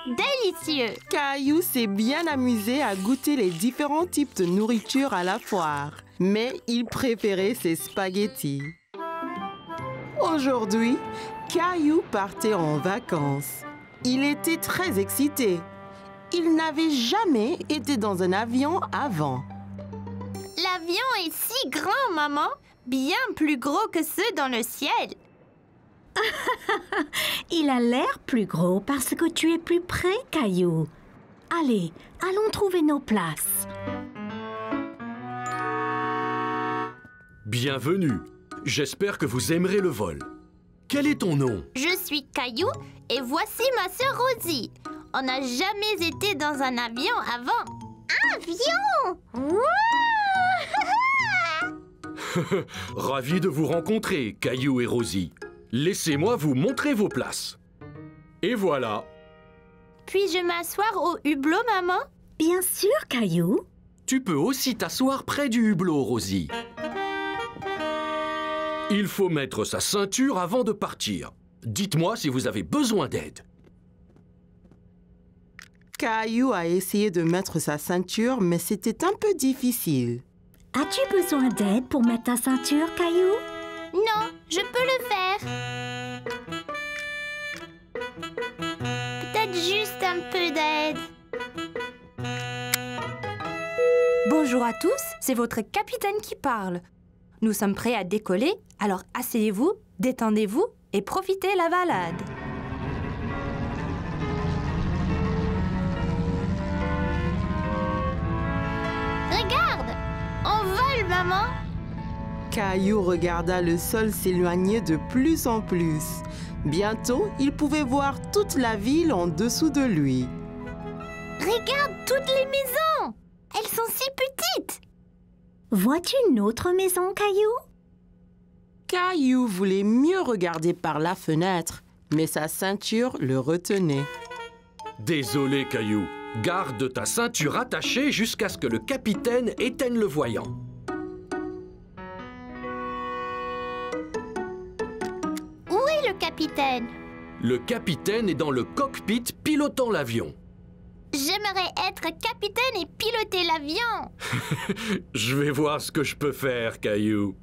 Délicieux! Caillou s'est bien amusé à goûter les différents types de nourriture à la foire, mais il préférait ses spaghettis. Aujourd'hui, Caillou partait en vacances. Il était très excité. Il n'avait jamais été dans un avion avant. L'avion est si grand, maman! Bien plus gros que ceux dans le ciel! Il a l'air plus gros parce que tu es plus près, Caillou. Allez, allons trouver nos places. Bienvenue. J'espère que vous aimerez le vol. Quel est ton nom? Je suis Caillou et voici ma sœur Rosie. On n'a jamais été dans un avion avant. Avion! Ravi de vous rencontrer, Caillou et Rosie. Laissez-moi vous montrer vos places. Et voilà. Puis-je m'asseoir au hublot, maman? Bien sûr, Caillou. Tu peux aussi t'asseoir près du hublot, Rosie. Il faut mettre sa ceinture avant de partir. Dites-moi si vous avez besoin d'aide. Caillou a essayé de mettre sa ceinture, mais c'était un peu difficile. As-tu besoin d'aide pour mettre ta ceinture, Caillou? Non, je peux le faire. Peut-être juste un peu d'aide. Bonjour à tous, c'est votre capitaine qui parle. Nous sommes prêts à décoller, alors asseyez-vous, détendez-vous et profitez la balade. Regarde, on vole, maman. Caillou regarda le sol s'éloigner de plus en plus. Bientôt, il pouvait voir toute la ville en dessous de lui. Regarde toutes les maisons. Elles sont si petites. Vois-tu une autre maison, Caillou? Caillou voulait mieux regarder par la fenêtre, mais sa ceinture le retenait. Désolé, Caillou. Garde ta ceinture attachée jusqu'à ce que le capitaine éteigne le voyant. Où est le capitaine? Le capitaine est dans le cockpit pilotant l'avion. J'aimerais être capitaine et piloter l'avion. Je vais voir ce que je peux faire, Caillou.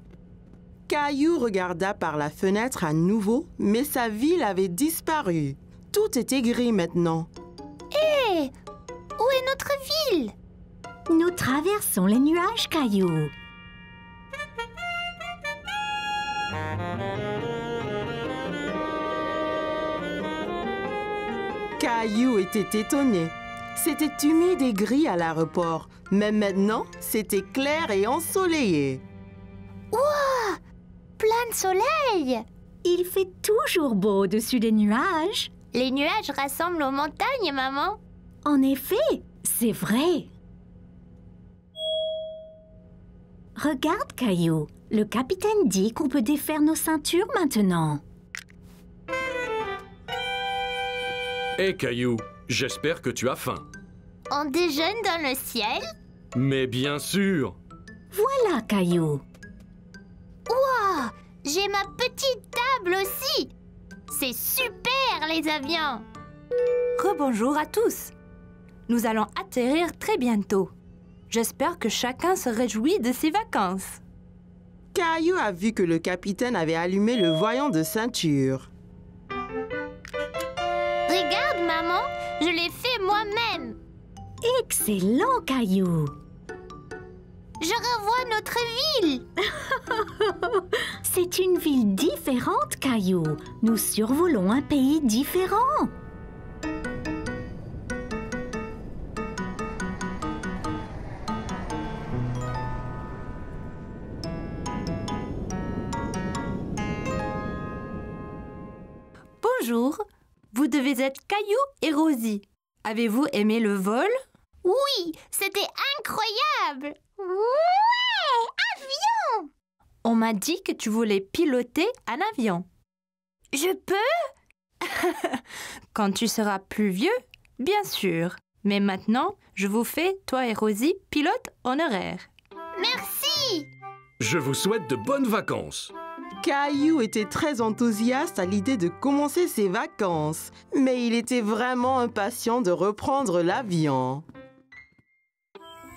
Caillou regarda par la fenêtre à nouveau, mais sa ville avait disparu. Tout était gris maintenant. Hé! Où est notre ville? Nous traversons les nuages, Caillou. Caillou était étonné. C'était humide et gris à l'aéroport, mais maintenant, c'était clair et ensoleillé. Ouah! Plein de soleil! Il fait toujours beau au-dessus des nuages. Les nuages rassemblent aux montagnes, maman. En effet, c'est vrai. Regarde, Caillou. Le capitaine dit qu'on peut défaire nos ceintures maintenant. Hé, Caillou, j'espère que tu as faim. On déjeune dans le ciel? Mais bien sûr. Voilà, Caillou. Ouah! J'ai ma petite table aussi! C'est super, les avions! Rebonjour à tous. Nous allons atterrir très bientôt. J'espère que chacun se réjouit de ses vacances. Caillou a vu que le capitaine avait allumé le voyant de ceinture. Regarde, maman, je l'ai fait moi-même. Excellent, Caillou. Je revois notre ville. C'est une ville différente, Caillou. Nous survolons un pays différent. Bonjour, vous devez être Caillou et Rosie. Avez-vous aimé le vol? Oui, c'était incroyable. Ouais, avion! On m'a dit que tu voulais piloter un avion. Je peux? Quand tu seras plus vieux, bien sûr. Mais maintenant, je vous fais, toi et Rosie, pilote honoraire. Merci. Je vous souhaite de bonnes vacances. Caillou était très enthousiaste à l'idée de commencer ses vacances, mais il était vraiment impatient de reprendre l'avion.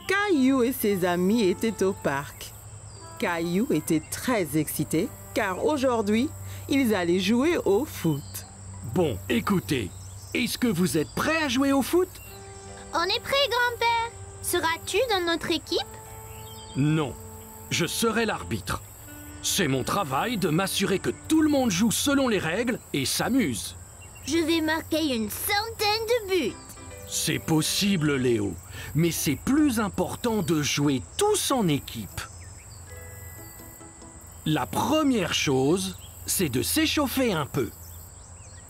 Caillou et ses amis étaient au parc. Caillou était très excité car aujourd'hui, ils allaient jouer au foot. Bon, écoutez, est-ce que vous êtes prêts à jouer au foot? On est prêt, grand-père. Seras-tu dans notre équipe? Non, je serai l'arbitre. C'est mon travail de m'assurer que tout le monde joue selon les règles et s'amuse. Je vais marquer une centaine de buts. C'est possible, Léo, mais c'est plus important de jouer tous en équipe. La première chose, c'est de s'échauffer un peu.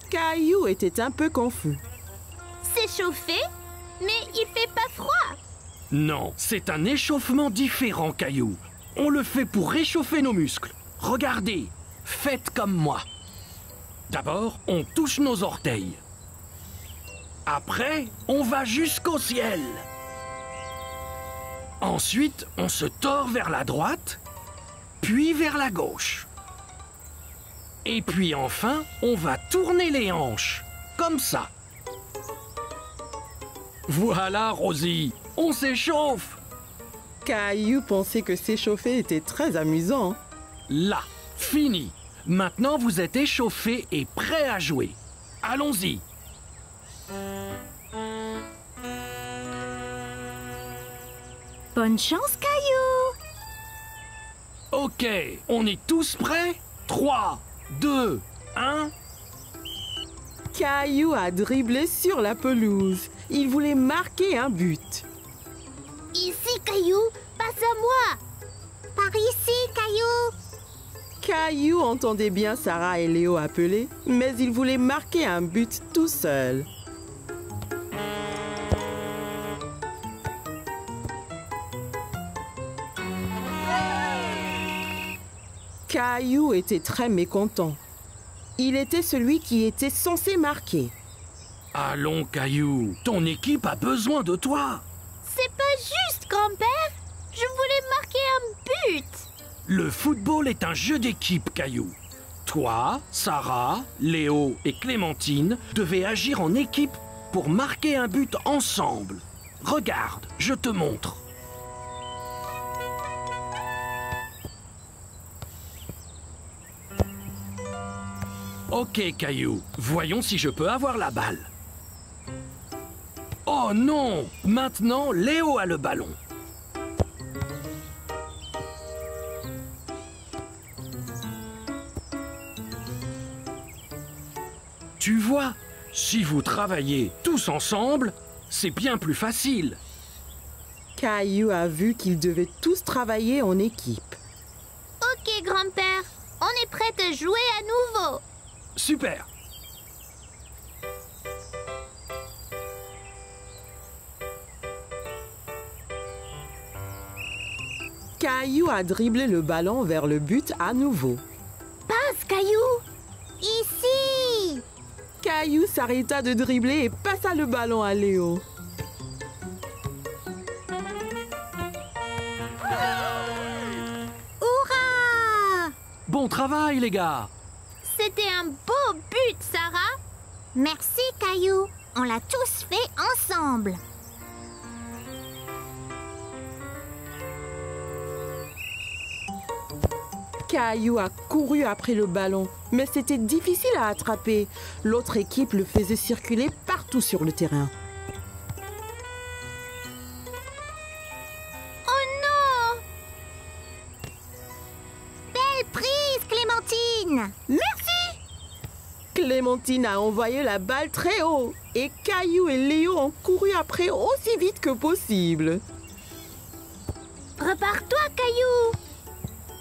Caillou était un peu confus. S'échauffer? Mais il fait pas froid. Non, c'est un échauffement différent, Caillou. On le fait pour réchauffer nos muscles. Regardez, faites comme moi. D'abord, on touche nos orteils. Après, on va jusqu'au ciel. Ensuite, on se tord vers la droite, puis vers la gauche. Et puis enfin, on va tourner les hanches, comme ça. Voilà, Rosie, on s'échauffe. Caillou pensait que s'échauffer était très amusant. Là, fini. Maintenant, vous êtes échauffés et prêts à jouer. Allons-y. Bonne chance, Caillou! Ok, on est tous prêts? 3, 2, 1... Caillou a dribblé sur la pelouse. Il voulait marquer un but. Ici, Caillou, passe à moi. Par ici, Caillou. Caillou entendait bien Sarah et Léo appeler, mais il voulait marquer un but tout seul. Caillou était très mécontent. Il était celui qui était censé marquer. Allons, Caillou, ton équipe a besoin de toi. C'est pas juste, grand-père. Je voulais marquer un but. Le football est un jeu d'équipe, Caillou. Toi, Sarah, Léo et Clémentine devez agir en équipe pour marquer un but ensemble. Regarde, je te montre. Ok, Caillou, voyons si je peux avoir la balle. Oh non! Maintenant, Léo a le ballon. Tu vois, si vous travaillez tous ensemble, c'est bien plus facile. Caillou a vu qu'ils devaient tous travailler en équipe. Ok, grand-père. On est prêt à jouer à nouveau. Super! Caillou a dribblé le ballon vers le but à nouveau. Passe, Caillou. Ici. Caillou s'arrêta de dribbler et passa le ballon à Léo. Hurrah! Bon travail, les gars! C'était un beau but, Sarah. Merci, Caillou. On l'a tous fait ensemble. Caillou a couru après le ballon, mais c'était difficile à attraper. L'autre équipe le faisait circuler partout sur le terrain. Oh non! Belle prise, Clémentine! Merci! Clémentine a envoyé la balle très haut et Caillou et Léo ont couru après aussi vite que possible. Repars-toi, Caillou!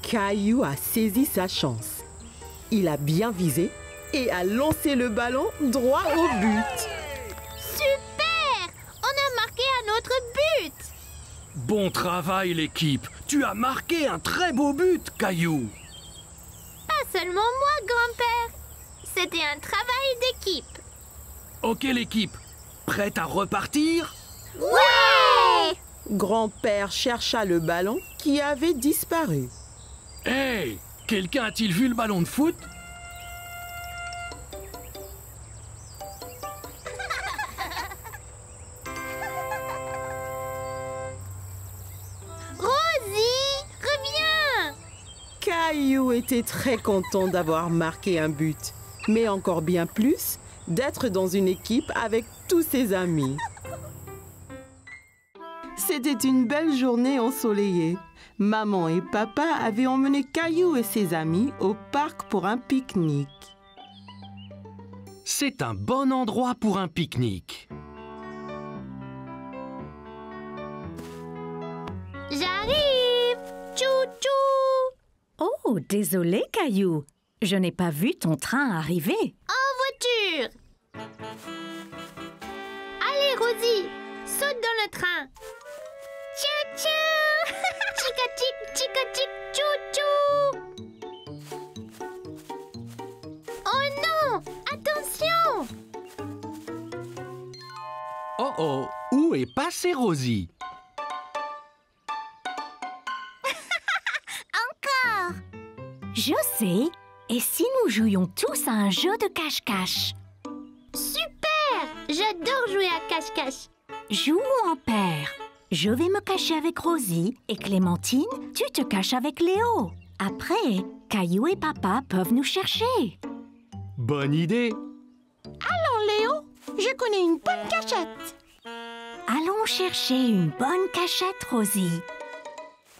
Caillou a saisi sa chance. Il a bien visé et a lancé le ballon droit au but. Super! On a marqué un autre but! Bon travail, l'équipe! Tu as marqué un très beau but, Caillou! Pas seulement moi, grand-père. C'était un travail d'équipe. Ok, l'équipe, prête à repartir? Ouais! Grand-père chercha le ballon qui avait disparu. Hey! Quelqu'un a-t-il vu le ballon de foot? Rosie, reviens! Caillou était très content d'avoir marqué un but, mais encore bien plus d'être dans une équipe avec tous ses amis. C'était une belle journée ensoleillée. Maman et papa avaient emmené Caillou et ses amis au parc pour un pique-nique. C'est un bon endroit pour un pique-nique. J'arrive! Tchou-tchou! Oh, désolé, Caillou. Je n'ai pas vu ton train arriver. En voiture! Allez, Rosie, saute dans le train. Tchou-tchou! Chica-tic, chica-tic, tchou-tchou! Oh non! Attention! Oh oh, où est passée Rosie? Je sais. Et si nous jouions tous à un jeu de cache-cache? Super! J'adore jouer à cache-cache. Jouons en paire. Je vais me cacher avec Rosie et Clémentine, tu te caches avec Léo. Après, Caillou et papa peuvent nous chercher. Bonne idée! Léo, je connais une bonne cachette. Allons chercher une bonne cachette, Rosie.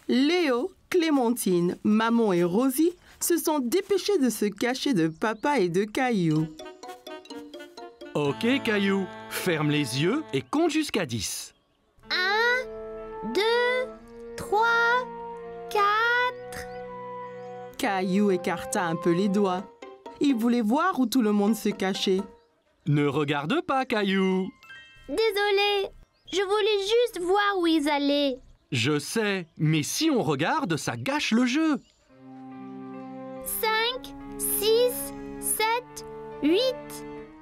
Léo, Clémentine, maman et Rosie se sont dépêchés de se cacher de papa et de Caillou. Ok Caillou, ferme les yeux et compte jusqu'à 10. 1, 2, 3, 4... Caillou écarta un peu les doigts. Il voulait voir où tout le monde se cachait. Ne regarde pas Caillou! Désolée, je voulais juste voir où ils allaient. Je sais, mais si on regarde, ça gâche le jeu. 5, 6, 7, 8,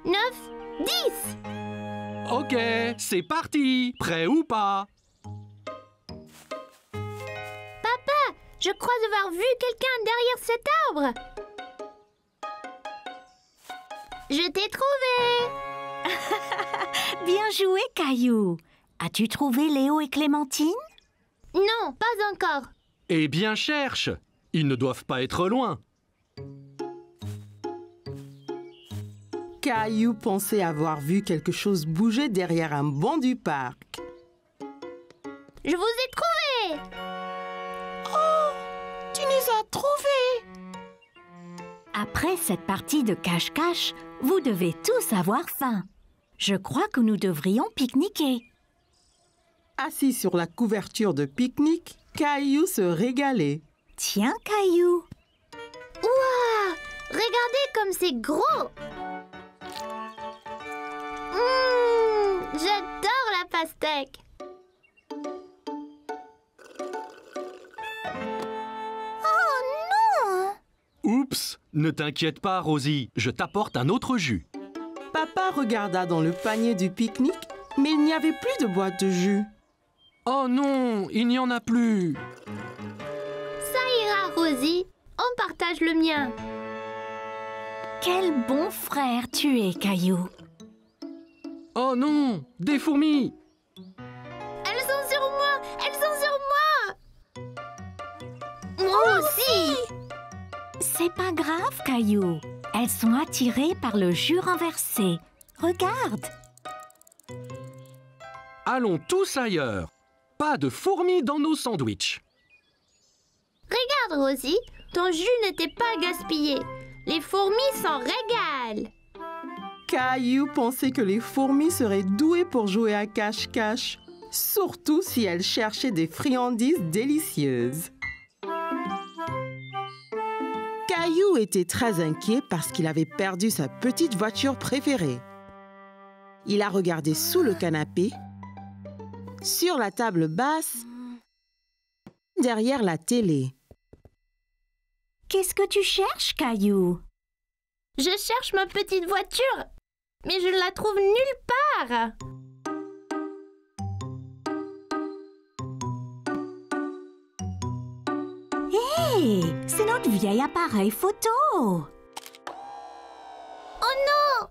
9, 10. Ok, c'est parti! Prêt ou pas? Papa, je crois avoir vu quelqu'un derrière cet arbre. Je t'ai trouvé. Bien joué, Caillou. As-tu trouvé Léo et Clémentine? Non, pas encore. Eh bien cherche! Ils ne doivent pas être loin. Caillou pensait avoir vu quelque chose bouger derrière un banc du parc. Je vous ai trouvé. Tu nous as trouvés! Après cette partie de cache-cache, vous devez tous avoir faim. Je crois que nous devrions pique-niquer. Assis sur la couverture de pique-nique, Caillou se régalait. Tiens, Caillou. Ouah, regardez comme c'est gros. J'adore la pastèque. Oh non! Oups! Ne t'inquiète pas, Rosie, je t'apporte un autre jus. Papa regarda dans le panier du pique-nique, mais il n'y avait plus de boîte de jus. Oh non, il n'y en a plus. Ça ira, Rosie. On partage le mien. Quel bon frère tu es, Caillou. Oh non, des fourmis. Elles sont sur moi! Elles sont sur moi! Moi aussi! C'est pas grave, Caillou. Elles sont attirées par le jus renversé. Regarde. Allons tous ailleurs. Pas de fourmis dans nos sandwichs. Regarde, Rosie, ton jus n'était pas gaspillé. Les fourmis s'en régalent. Caillou pensait que les fourmis seraient douées pour jouer à cache-cache, surtout si elles cherchaient des friandises délicieuses. Caillou était très inquiet parce qu'il avait perdu sa petite voiture préférée. Il a regardé sous le canapé, sur la table basse, derrière la télé. Qu'est-ce que tu cherches, Caillou? Je cherche ma petite voiture, mais je ne la trouve nulle part. Hé, c'est notre vieil appareil photo. Oh non!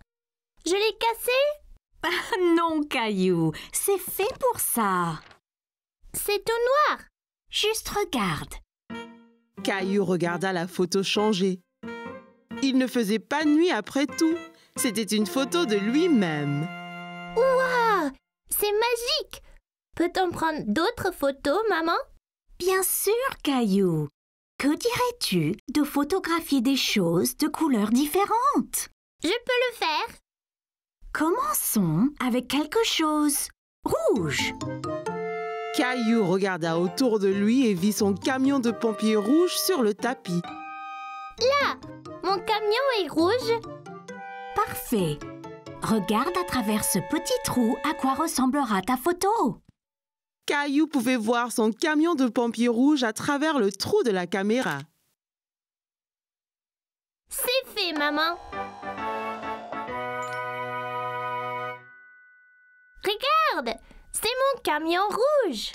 Je l'ai cassé? Non, Caillou, c'est fait pour ça. C'est tout noir. Juste regarde. Caillou regarda la photo changer. Il ne faisait pas nuit après tout. C'était une photo de lui-même. Waouh! C'est magique! Peut-on prendre d'autres photos, maman? Bien sûr, Caillou. Que dirais-tu de photographier des choses de couleurs différentes? Je peux le faire. Commençons avec quelque chose rouge. Caillou regarda autour de lui et vit son camion de pompiers rouge sur le tapis. Là, mon camion est rouge. Parfait. Regarde à travers ce petit trou à quoi ressemblera ta photo. Caillou pouvait voir son camion de pompiers rouge à travers le trou de la caméra. C'est fait, maman. Regarde, c'est mon camion rouge.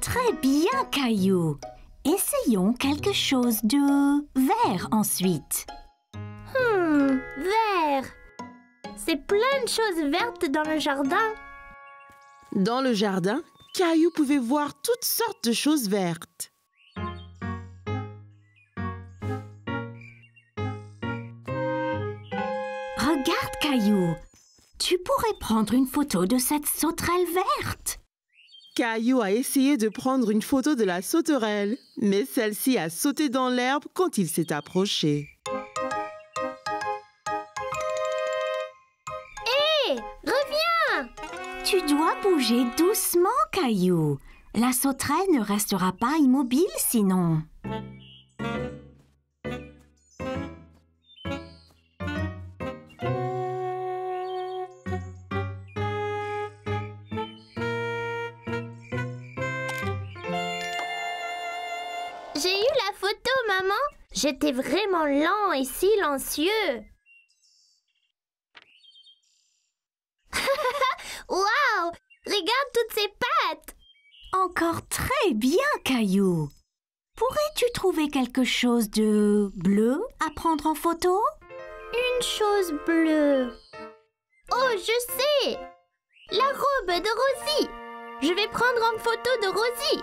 Très bien, Caillou. Essayons quelque chose de vert ensuite. Vert. C'est plein de choses vertes dans le jardin. Dans le jardin, Caillou pouvait voir toutes sortes de choses vertes. Regarde, Caillou. Tu pourrais prendre une photo de cette sauterelle verte. Caillou a essayé de prendre une photo de la sauterelle, mais celle-ci a sauté dans l'herbe quand il s'est approché. Hé, reviens! Tu dois bouger doucement, Caillou. La sauterelle ne restera pas immobile sinon. J'ai eu la photo, maman. J'étais vraiment lent et silencieux. Waouh! Regarde toutes ces pattes! Encore très bien, Caillou. Pourrais-tu trouver quelque chose de bleu à prendre en photo? Une chose bleue. Oh, je sais! La robe de Rosie. Je vais prendre en photo de Rosie.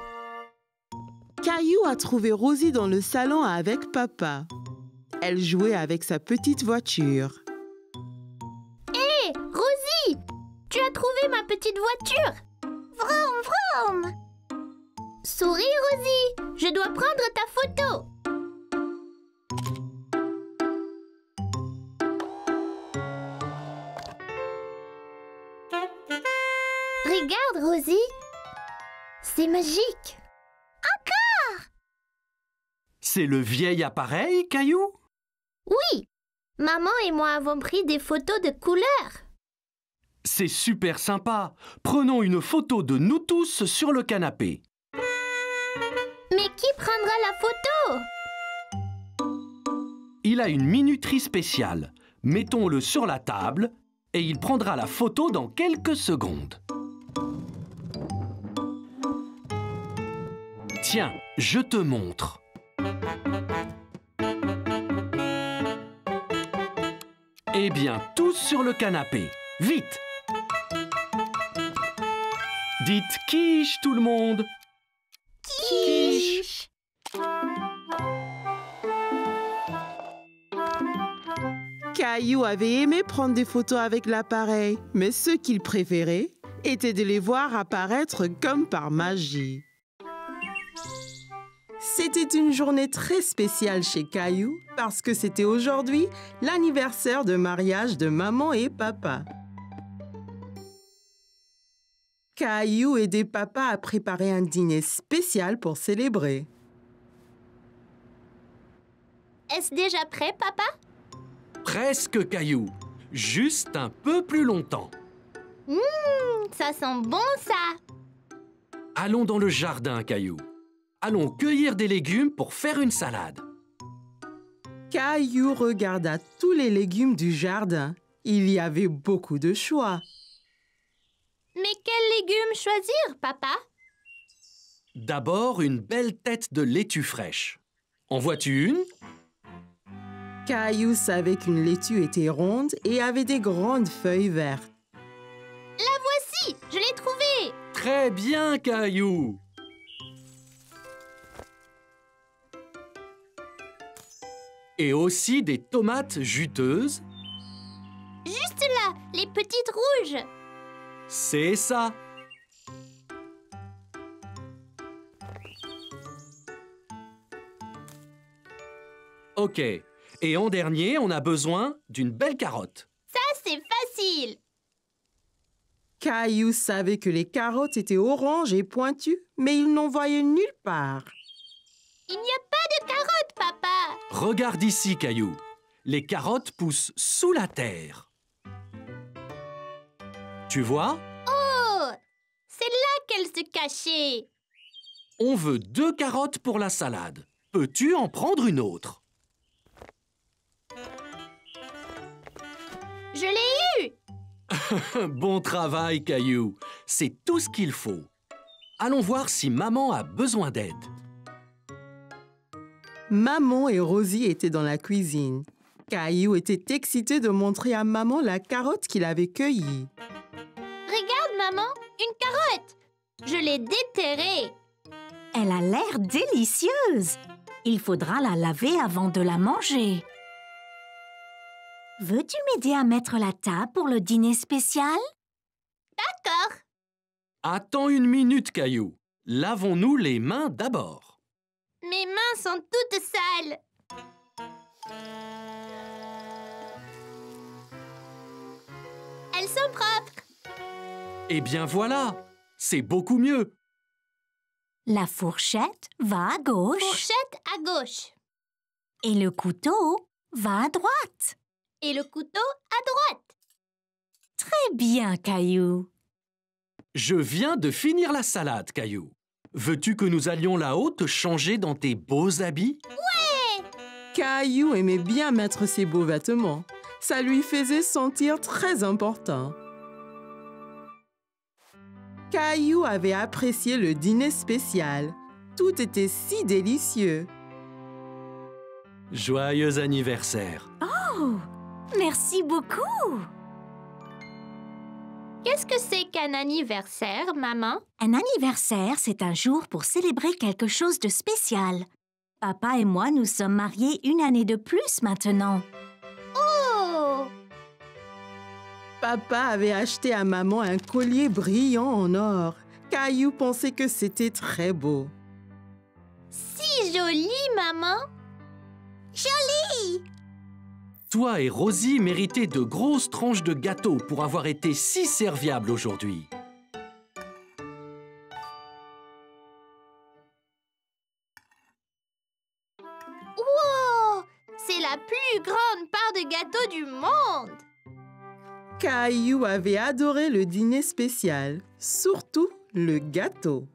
Caillou a trouvé Rosie dans le salon avec papa. Elle jouait avec sa petite voiture. Hé, Rosie! Tu as trouvé ma petite voiture? Vroom, vroom! Souris, Rosie! Je dois prendre ta photo! Regarde, Rosie! C'est magique! C'est le vieil appareil, Caillou? Oui! Maman et moi avons pris des photos de couleurs. C'est super sympa. Prenons une photo de nous tous sur le canapé. Mais qui prendra la photo? Il a une minuterie spéciale. Mettons-le sur la table et il prendra la photo dans quelques secondes. Tiens, je te montre. Eh bien, tous sur le canapé. Vite! Dites quiche, tout le monde! Quiche! Caillou avait aimé prendre des photos avec l'appareil, mais ce qu'il préférait était de les voir apparaître comme par magie. C'était une journée très spéciale chez Caillou parce que c'était aujourd'hui l'anniversaire de mariage de maman et papa. Caillou aidait papa à préparer un dîner spécial pour célébrer. Est-ce déjà prêt, papa? Presque, Caillou. Juste un peu plus longtemps. Ça sent bon, ça! Allons dans le jardin, Caillou. Allons cueillir des légumes pour faire une salade. Caillou regarda tous les légumes du jardin. Il y avait beaucoup de choix. Mais quels légumes choisir, papa? D'abord, une belle tête de laitue fraîche. En vois-tu une? Caillou savait qu'une laitue était ronde et avait des grandes feuilles vertes. La voici, je l'ai trouvée. Très bien, Caillou. Et aussi des tomates juteuses. Juste là, les petites rouges. C'est ça. Ok. Et en dernier, on a besoin d'une belle carotte. Ça, c'est facile. Caillou savait que les carottes étaient oranges et pointues, mais il n'en voyait nulle part. Il n'y a pas de carottes, papa. Regarde ici, Caillou. Les carottes poussent sous la terre. Tu vois? Oh, c'est là qu'elles se cachaient. On veut 2 carottes pour la salade. Peux-tu en prendre une autre? Je l'ai eu. Bon travail, Caillou. C'est tout ce qu'il faut. Allons voir si maman a besoin d'aide. Maman et Rosie étaient dans la cuisine. Caillou était excité de montrer à maman la carotte qu'il avait cueillie. Regarde, maman, une carotte. Je l'ai déterrée. Elle a l'air délicieuse. Il faudra la laver avant de la manger. Veux-tu m'aider à mettre la table pour le dîner spécial? D'accord. Attends une minute, Caillou. Lavons-nous les mains d'abord. Mes mains sont toutes sales. Elles sont propres. Eh bien voilà, c'est beaucoup mieux. La fourchette va à gauche Fourchette à gauche. et le couteau va à droite. Et le couteau à droite. Très bien, Caillou. Je viens de finir la salade, Caillou. Veux-tu que nous allions là-haut te changer dans tes beaux habits? Caillou aimait bien mettre ses beaux vêtements. Ça lui faisait sentir très important. Caillou avait apprécié le dîner spécial. Tout était si délicieux. Joyeux anniversaire. Oh, merci beaucoup. Qu'est-ce que c'est qu'un anniversaire, maman? Un anniversaire, c'est un jour pour célébrer quelque chose de spécial. Papa et moi nous sommes mariés 1 année de plus maintenant. Oh! Papa avait acheté à maman un collier brillant en or. Caillou pensait que c'était très beau. Si joli, maman! Joli! Toi et Rosie méritez de grosses tranches de gâteau pour avoir été si serviables aujourd'hui. Wow! C'est la plus grande part de gâteau du monde! Caillou avait adoré le dîner spécial, surtout le gâteau.